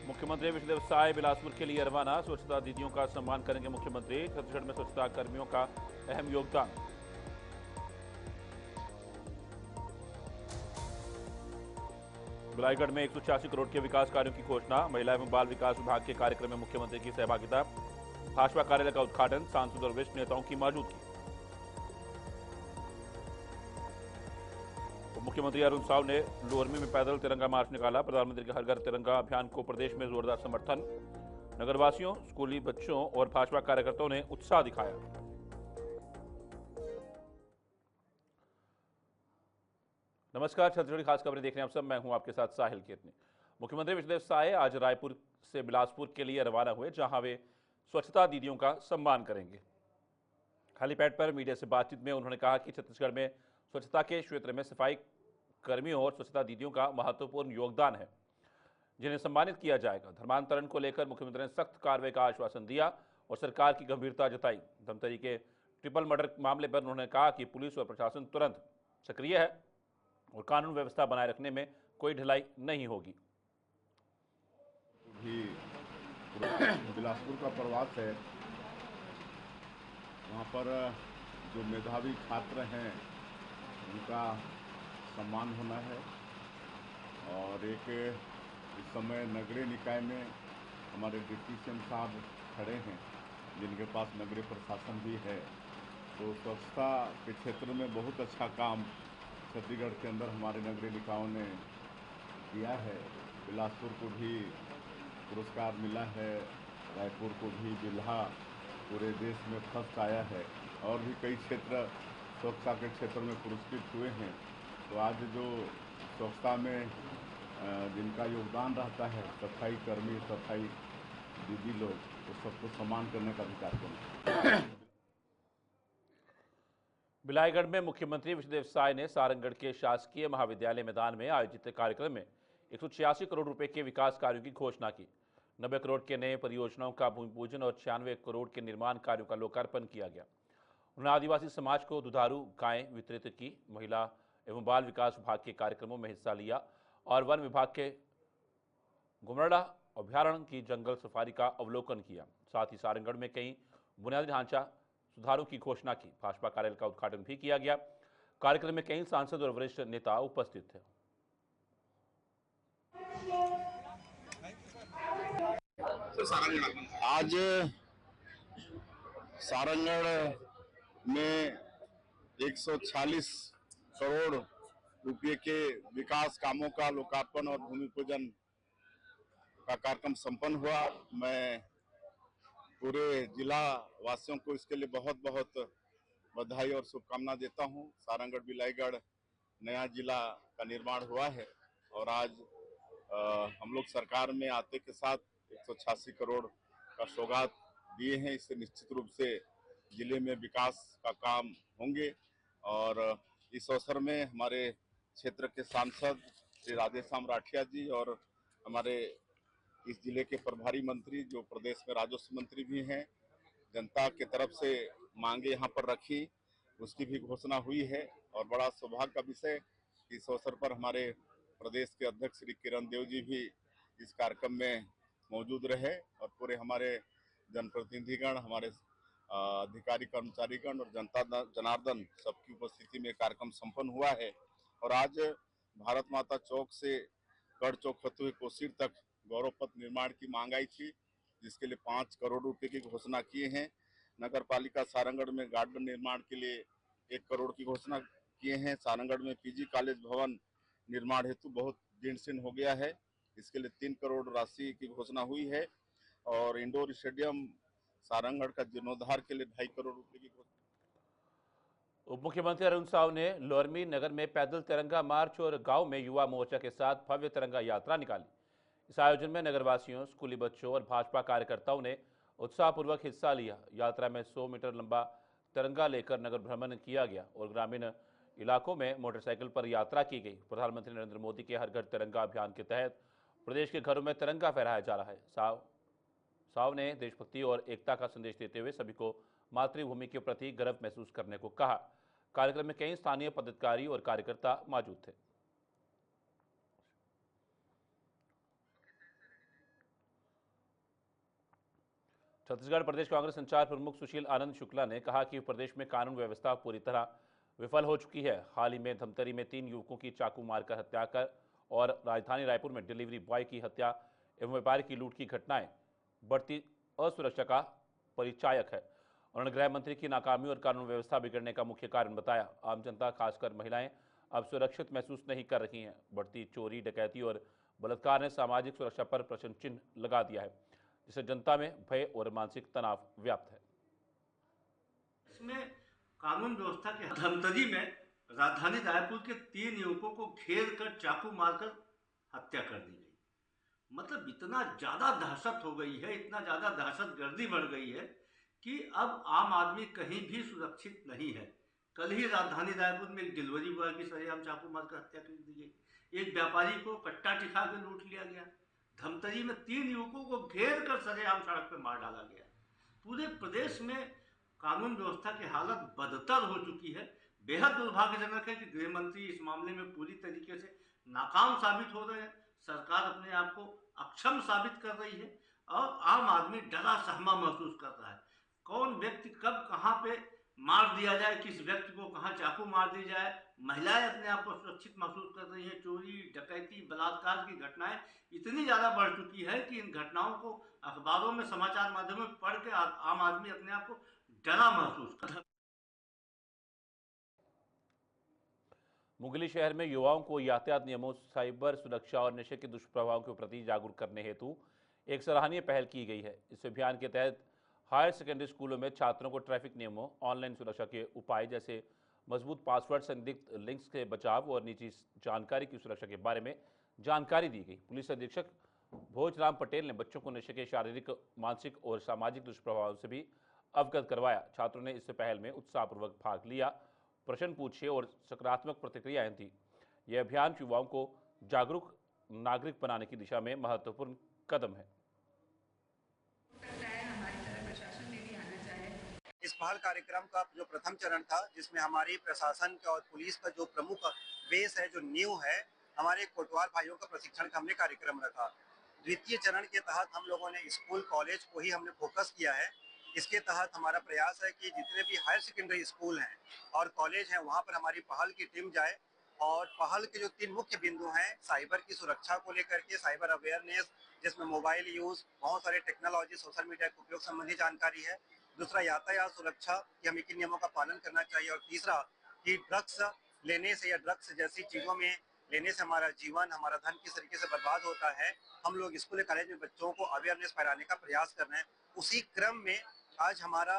मुख्यमंत्री विष्णुदेव साय बिलासपुर के लिए रवाना। स्वच्छता दीदियों का सम्मान करेंगे मुख्यमंत्री। छत्तीसगढ़ में स्वच्छता कर्मियों का अहम योगदान। बिलाईगढ़ में 186 करोड़ के विकास कार्यों की घोषणा। महिला एवं बाल विकास विभाग के कार्यक्रम में मुख्यमंत्री की सहभागिता। भाजपा कार्यालय का उद्घाटन। सांसद और वरिष्ठ नेताओं की मौजूदगी। मुख्यमंत्री अरुण साव ने लोरमी में पैदल तिरंगा मार्च निकाला। प्रधानमंत्री के हर घर तिरंगा अभियान को प्रदेश में जोरदार समर्थन। नगरवासियों, स्कूली बच्चों और भाजपा कार्यकर्ताओं ने उत्साह दिखाया। नमस्कार, छत्तीसगढ़ी खास खबरें देख रहे हैं आप सब। मैं हूं आपके साथ साहिल केतनी। मुख्यमंत्री विष्णुदेव साय आज रायपुर से बिलासपुर के लिए रवाना हुए, जहां वे स्वच्छता दीदियों का सम्मान करेंगे। खाली पेट पर मीडिया से बातचीत में उन्होंने कहा कि छत्तीसगढ़ में स्वच्छता के क्षेत्र में सफाई कर्मियों और स्वच्छता दीदियों का महत्वपूर्ण योगदान है, जिन्हें सम्मानित किया जाएगा। धर्मांतरण को लेकर मुख्यमंत्री ने सख्त कार्रवाई का आश्वासन दिया और सरकार की गंभीरता जताई। धमतरी के ट्रिपल मर्डर मामले पर उन्होंने कहा कि पुलिस और प्रशासन तुरंत सक्रिय है और कानून व्यवस्था बनाए रखने में कोई ढिलाई नहीं होगी। भी बिलासपुर का प्रवास है, वहाँ पर जो मेधावी छात्र हैं उनका सम्मान होना है। और एक इस समय नगरीय निकाय में हमारे डिप्टी सीएम साहब खड़े हैं, जिनके पास नगरीय प्रशासन भी है। तो स्वच्छता के क्षेत्र में बहुत अच्छा काम छत्तीसगढ़ के अंदर हमारे नगरीय निकायों ने किया है। बिलासपुर को भी पुरस्कार मिला है, रायपुर को भी बिल्हा पूरे देश में फर्स्ट आया है, और भी कई क्षेत्र स्वच्छता के क्षेत्र में पुरस्कृत हुए हैं। तो आज जो स्वच्छता में जिनका योगदान रहता है, सफाई कर्मी, सफाई दीदी लोग, तो सबको सम्मान करने का भी कार्यक्रम है। बिलाईगढ़ में मुख्यमंत्री विष्णुदेव साय ने सारंगढ़ के शासकीय महाविद्यालय मैदान में आयोजित कार्यक्रम में 186 करोड़ रुपए के विकास कार्यों की घोषणा की। 90 करोड़ के नए परियोजनाओं का भूमि पूजन और 96 करोड़ के निर्माण कार्यों का लोकार्पण किया गया। उन्होंने आदिवासी समाज को दुधारू गायें वितरित की। महिला एवं बाल विकास विभाग के कार्यक्रमों में हिस्सा लिया और वन विभाग के गुमरडा अभ्यारण्य की जंगल सफारी का अवलोकन किया। साथ ही सारंगढ़ में कई बुनियादी ढांचा सुधारों की घोषणा की। भाजपा कार्यालय का उद्घाटन भी किया गया। कार्यक्रम में कई सांसद और वरिष्ठ नेता उपस्थित थे। आज सारंगढ़ में 146 करोड़ रुपए के विकास कामों का लोकार्पण और भूमि पूजन का कार्यक्रम संपन्न हुआ। मैं पूरे जिला वासियों को इसके लिए बहुत बहुत बधाई और शुभकामना देता हूं। सारंगढ़ बिलाईगढ़ नया जिला का निर्माण हुआ है और आज हम लोग सरकार में आते के साथ 186 करोड़ का सौगात दिए हैं। इससे निश्चित रूप से जिले में विकास का काम होंगे। और इस अवसर में हमारे क्षेत्र के सांसद श्री राधेश्याम राठिया जी और हमारे इस जिले के प्रभारी मंत्री, जो प्रदेश में राजस्व मंत्री भी हैं, जनता के तरफ से मांगे यहाँ पर रखी, उसकी भी घोषणा हुई है। और बड़ा सौभाग्य का विषय, इस अवसर पर हमारे प्रदेश के अध्यक्ष श्री किरण देव जी भी इस कार्यक्रम में मौजूद रहे और पूरे हमारे जनप्रतिनिधिगण, हमारे अधिकारी कर्मचारीगण और जनता जनार्दन सबकी उपस्थिति में कार्यक्रम संपन्न हुआ है। और आज भारत माता चौक से गढ़ चौक होते हुए कोसीर तक गौरव पथ निर्माण की मांग आई थी, जिसके लिए 5 करोड़ रुपए की घोषणा किए हैं। नगर पालिका सारंगढ़ में गार्डन निर्माण के लिए 1 करोड़ की घोषणा किए हैं। सारंगढ़ में पीजी कॉलेज भवन निर्माण हेतु बहुत जीर्ण शीर्ण हो गया है, इसके लिए 3 करोड़ राशि की घोषणा हुई है। और इंडोर स्टेडियम सारंगढ़ का जीर्णोद्धार के लिए 2.5 करोड़ रुपए की घोषणा। उप मुख्यमंत्री अरुण साव ने लोरमी नगर में पैदल तिरंगा मार्च और गांव में युवा मोर्चा के साथ भव्य तिरंगा यात्रा निकाली। इस आयोजन में नगरवासियों, स्कूली बच्चों और भाजपा कार्यकर्ताओं ने उत्साहपूर्वक हिस्सा लिया। यात्रा में 100 मीटर लंबा तिरंगा लेकर नगर भ्रमण किया गया और ग्रामीण इलाकों में मोटरसाइकिल पर यात्रा की गई। प्रधानमंत्री नरेंद्र मोदी के हर घर तिरंगा अभियान के तहत प्रदेश के घरों में तिरंगा फहराया जा रहा है। साव ने देशभक्ति और एकता का संदेश देते हुए सभी को मातृभूमि के प्रति गर्व महसूस करने को कहा। कार्यक्रम में कई स्थानीय पदाधिकारी और कार्यकर्ता मौजूद थे। छत्तीसगढ़ प्रदेश कांग्रेस संचार प्रमुख सुशील आनंद शुक्ला ने कहा कि प्रदेश में कानून व्यवस्था पूरी तरह विफल हो चुकी है। हाल ही में धमतरी में 3 युवकों की चाकू मारकर हत्या कर और राजधानी रायपुर में डिलीवरी बॉय की हत्या एवं व्यापारी की लूट की घटनाएं बढ़ती असुरक्षा का परिचायक है। उन्होंने गृह मंत्री की नाकामी और कानून व्यवस्था बिगड़ने का मुख्य कारण बताया। आम जनता खासकर महिलाएं अब सुरक्षित महसूस नहीं कर रही हैं। बढ़ती चोरी, डकैती और बलात्कार ने सामाजिक सुरक्षा पर प्रश्न चिन्ह लगा दिया है, जिससे जनता में भय और मानसिक तनाव व्याप्त है। इसमें कानून व्यवस्था के धमतरी में राजधानी रायपुर के 3 युवकों को घेर कर चाकू मारकर हत्या कर दी गई। मतलब इतना ज्यादा दहशत हो गई है, इतना ज्यादा दहशतगर्दी बढ़ गई है कि अब आम आदमी कहीं भी सुरक्षित नहीं है। कल ही राजधानी रायपुर में एक डिलीवरी बॉय की सरेआम चाकू मारकर हत्या कर दी गई। एक व्यापारी को कट्टा टिका कर लूट लिया गया। धमतरी में 3 युवकों को घेर कर सरेआम सड़क पर मार डाला गया। पूरे प्रदेश में कानून व्यवस्था की हालत बदतर हो चुकी है। बेहद दुर्भाग्यजनक है कि गृह मंत्री इस मामले में पूरी तरीके से नाकाम साबित हो रहे हैं। सरकार अपने आप को अक्षम साबित कर रही है और आम आदमी डरा सहमा महसूस कर रहा है। कौन व्यक्ति कब कहां पे मार दिया जाए, किस व्यक्ति को कहां चाकू मार दी जाए। महिलाएं अपने आप को सुरक्षित महसूस कर रही हैं। चोरी, डकैती, बलात्कार की घटनाएं इतनी ज्यादा बढ़ चुकी है कि इन घटनाओं को अखबारों में, समाचार माध्यमों में पढ़ के आम आदमी अपने आप को डरा महसूस कर। मुंगेली शहर में युवाओं को यातायात नियमों, साइबर सुरक्षा और नशे के दुष्प्रभावों के प्रति जागरूक करने हेतु एक सराहनीय पहल की गई है। इस अभियान के तहत हायर सेकेंडरी स्कूलों में छात्रों को ट्रैफिक नियमों, ऑनलाइन सुरक्षा के उपाय जैसे मजबूत पासवर्ड, संदिग्ध लिंक्स के बचाव और निजी जानकारी की सुरक्षा के बारे में जानकारी दी गई। पुलिस अधीक्षक भोजराम पटेल ने बच्चों को नशे के शारीरिक, मानसिक और सामाजिक दुष्प्रभावों से भी अवगत करवाया। छात्रों ने इस पहल में उत्साहपूर्वक भाग लिया, प्रश्न पूछे और सकारात्मक प्रतिक्रियाएं दी। यह अभियान युवाओं को जागरूक नागरिक बनाने की दिशा में महत्वपूर्ण कदम है। इस पहल कार्यक्रम का जो प्रथम चरण था, जिसमें हमारी प्रशासन का और पुलिस का जो प्रमुख बेस है, जो नींव है, हमारे कोटवार भाइयों का प्रशिक्षण का हमने कार्यक्रम रखा। द्वितीय चरण के तहत हम लोगों ने स्कूल, कॉलेज को ही हमने फोकस किया है। इसके तहत हमारा प्रयास है कि जितने भी हायर सेकेंडरी स्कूल हैं और कॉलेज हैं, वहाँ पर हमारी पहल की टीम जाए और पहल के जो 3 मुख्य बिंदु हैं, साइबर की सुरक्षा को लेकर के, साइबर अवेयरनेस जिसमें मोबाइल यूज, बहुत सारे टेक्नोलॉजी, सोशल मीडिया के उपयोग संबंधी जानकारी है। दूसरा, यातायात सुरक्षा कि हमें किन नियमों का पालन करना चाहिए। और तीसरा कि ड्रग्स लेने से या ड्रग्स जैसी चीज़ों में लेने से हमारा जीवन, हमारा धन किस तरीके से बर्बाद होता है। हम लोग स्कूल, कॉलेज में बच्चों को अवेयरनेस फैलाने का प्रयास कर रहे हैं। उसी क्रम में आज हमारा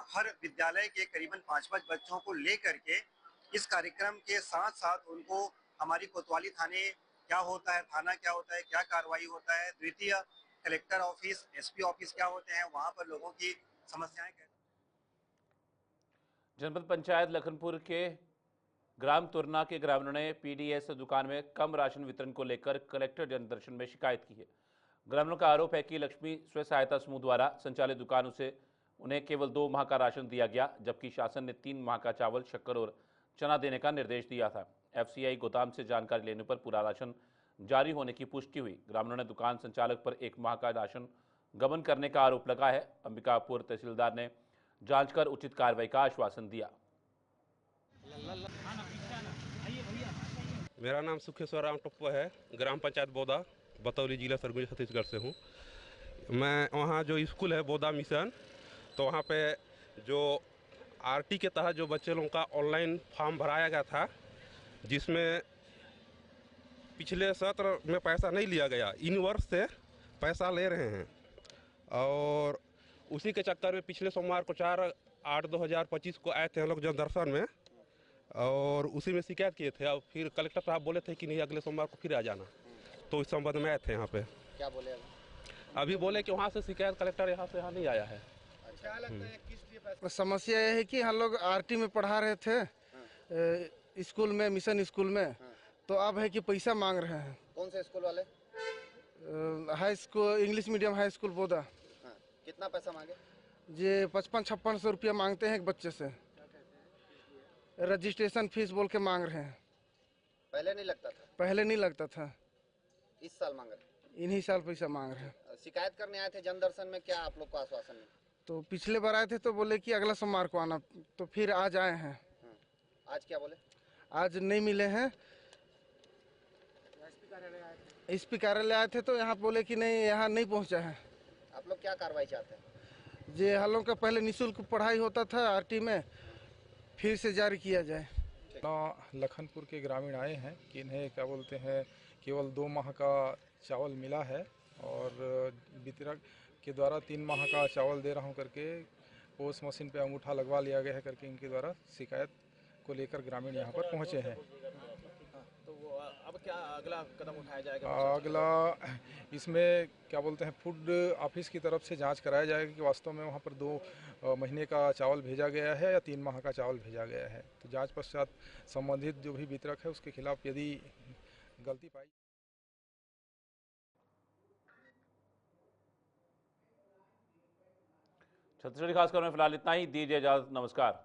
हर विद्यालय के करीबन 5-5 बच्चों को लेकर के इस कार्यक्रम के साथ साथ उनको हमारी कोतवाली थाने क्या होता है, थाना क्या होता है, क्या कार्रवाई होता है, द्वितीय कलेक्टर ऑफिस, एसपी ऑफिस क्या होते हैं, वहां पर लोगों की समस्याएं क्या। जनपद पंचायत लखनपुर के ग्राम तुरना के ग्रामीणों ने पीडीएस दुकान में कम राशन वितरण को लेकर कलेक्टर जनदर्शन में शिकायत की है। ग्रामीणों का आरोप है कि लक्ष्मी स्व सहायता समूह द्वारा संचालित दुकानों से उन्हें केवल 2 माह का राशन दिया गया, जबकि शासन ने 3 माह का चावल, शक्कर और चना देने का निर्देश दिया था। एफसीआई गोदाम से जानकारी लेने पर पूरा राशन जारी होने की पुष्टि हुई। ग्रामीणों ने दुकान संचालक पर 1 माह का राशन गबन करने का आरोप लगाया है। अंबिकापुर तहसीलदार ने जांच कर उचित कार्रवाई का आश्वासन दिया। मेरा नाम सुखेश्वर राम टप्पो है, ग्राम पंचायत बोदा, बतौली, जिला सरगुजा, छत्तीसगढ़ से हूँ। मैं वहाँ जो स्कूल है बोदा मिशन, तो वहाँ पे जो आरटी के तहत जो बच्चे लोगों का ऑनलाइन फॉर्म भराया गया था, जिसमें पिछले सत्र में पैसा नहीं लिया गया, इन वर्ष से पैसा ले रहे हैं। और उसी के चक्कर में पिछले सोमवार को 4/8/2025 को आए थे हम लोग जनदर्शन में, और उसी में शिकायत किए थे। अब फिर कलेक्टर साहब बोले थे कि नहीं, अगले सोमवार को फिर आ जाना। तो इस संबंध में आए थे यहाँ पे। क्या बोले? अभी बोले कि वहाँ से शिकायत कलेक्टर यहाँ से नहीं आया है। क्या लगता है किस लिए? समस्या यह है कि हम लोग आरटी में पढ़ा रहे थे स्कूल में, मिशन स्कूल में, तो अब है कि पैसा मांग रहे हैं। कौन से स्कूल वाले? High school, English medium high school बोदा। कितना पैसा मांगे? ये 55-56 रुपया मांगते हैं एक बच्चे से। रजिस्ट्रेशन फीस बोल के मांग रहे हैं। पहले नहीं लगता था? पहले नहीं लगता था, इस साल मांग रहे हैं? इन्हीं साल पैसा मांग रहे हैं। शिकायत करने आए थे जनदर्शन में, क्या आप लोग को आश्वासन मिला? तो पिछले बार आए थे तो बोले कि अगला सोमवार को आना, तो फिर आज आए हैं। आज क्या बोले? आज नहीं मिले हैं। एसपी कार्यालय आए थे तो यहाँ बोले कि नहीं, यहाँ नहीं पहुँचा है। आप लोग क्या कार्रवाई चाहते हैं? जे हम लोग का पहले निःशुल्क पढ़ाई होता था आरटी में, फिर से जारी किया जाए। लखनपुर के ग्रामीण आए हैं कि इन्हें क्या बोलते हैं केवल 2 माह का चावल मिला है और वितरक के द्वारा 3 माह का चावल दे रहा हूं करके पोस्ट मशीन पे अंगूठा लगवा लिया गया है करके इनके द्वारा शिकायत को लेकर ग्रामीण यहां पर पहुंचे हैं। तो वो अब क्या अगला कदम उठाया जाएगा? अगला इसमें क्या बोलते हैं फूड ऑफिस की तरफ से जांच कराया जाएगा कि वास्तव में वहां पर 2 महीने का चावल भेजा गया है या 3 माह का चावल भेजा गया है। तो जांच पश्चात संबंधित जो भी वितरक है उसके खिलाफ यदि गलती पाई। छत्तीसगढ़ी खासकर में फिलहाल इतना ही। दीजिए इजाजत, नमस्कार।